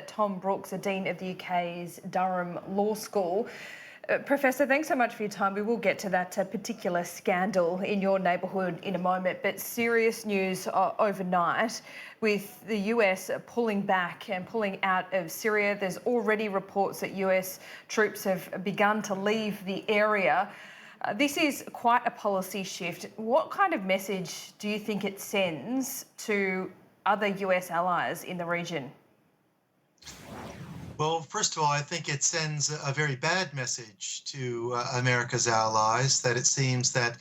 Thom Brooks, a Dean of the UK's Durham Law School. Professor, thanks so much for your time. We will get to that particular scandal in your neighbourhood in a moment, but serious news overnight with the US pulling back and pulling out of Syria. There's already reports that US troops have begun to leave the area. This is quite a policy shift. What kind of message do you think it sends to other US allies in the region? Well, first of all, I think it sends a very bad message to America's allies that it seems that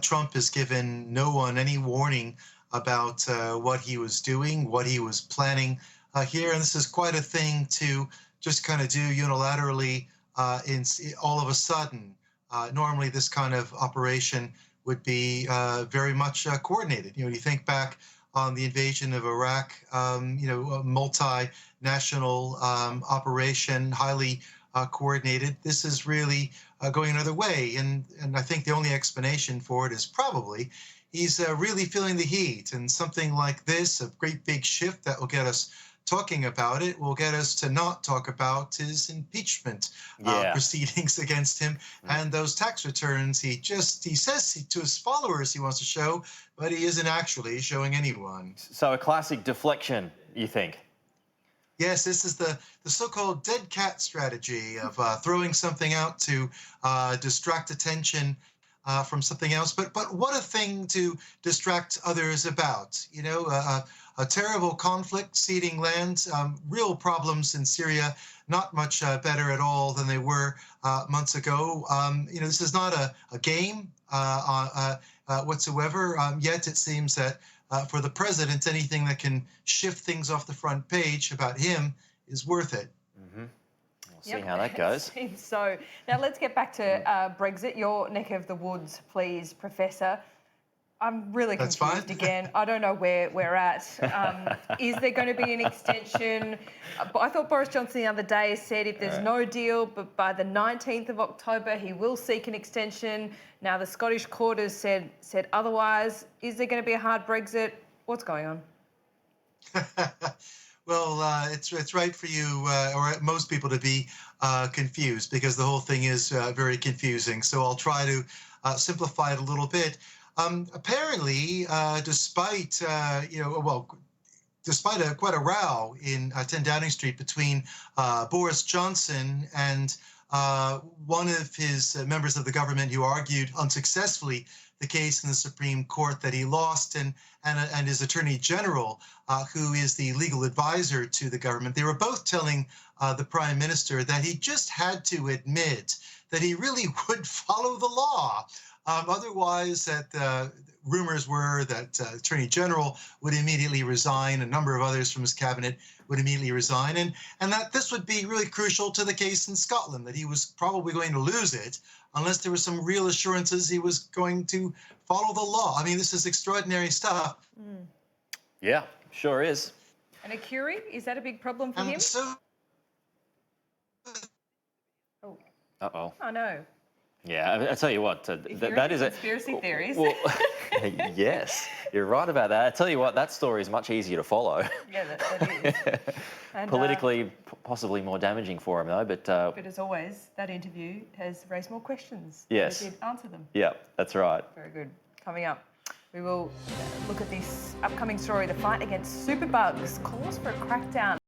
Trump has given no one any warning about what he was doing, what he was planning here. And this is quite a thing to just kind of do unilaterally all of a sudden. Normally, this kind of operation would be very much coordinated. You think back on the invasion of Iraq, a multinational operation, highly coordinated. This is really going another way. And I think the only explanation for it is probably he's really feeling the heat. And something like this, a great big shift that will get us talking about it, will get us to not talk about his impeachment proceedings against him and those tax returns. He says to his followers he wants to show, but he isn't actually showing anyone. So a classic deflection, you think? Yes, this is the so-called dead cat strategy of throwing something out to distract attention from something else. But what a thing to distract others about. A terrible conflict, ceding land, real problems in Syria, not much better at all than they were months ago. This is not a game whatsoever. Yet it seems that for the president, anything that can shift things off the front page about him is worth it. We'll see how that goes. Seems so. Now let's get back to Brexit, your neck of the woods, please, Professor. I'm really confused again. I don't know where we're at. Is there going to be an extension? I thought Boris Johnson the other day said if there's no deal, but by the 19th of October, he will seek an extension. Now the Scottish court has said otherwise. Is there going to be a hard Brexit? What's going on? Well, it's right for you or most people to be confused because the whole thing is very confusing. So I'll try to simplify it a little bit. Apparently, despite quite a row in 10 Downing Street between Boris Johnson and one of his members of the government who argued unsuccessfully the case in the Supreme Court that he lost, and his Attorney General, who is the legal advisor to the government, they were both telling the Prime Minister that he just had to admit that he really would follow the law. Otherwise, that rumors were that Attorney General would immediately resign, a number of others from his cabinet would immediately resign, and that this would be really crucial to the case in Scotland, that he was probably going to lose it unless there were some real assurances he was going to follow the law. I mean, this is extraordinary stuff. Yeah, sure is. And a Curie, is that a big problem for him? Oh. Uh-oh. Oh, no. Yeah, I tell you what, that is conspiracy theories. Well, yes, you're right about that. I tell you what, that story is much easier to follow. Yeah, that is. And, politically, possibly more damaging for him, though. But as always, that interview has raised more questions. Yes. They did answer them. Yeah, that's right. Very good. Coming up, we will look at this upcoming story, the fight against superbugs, calls for a crackdown.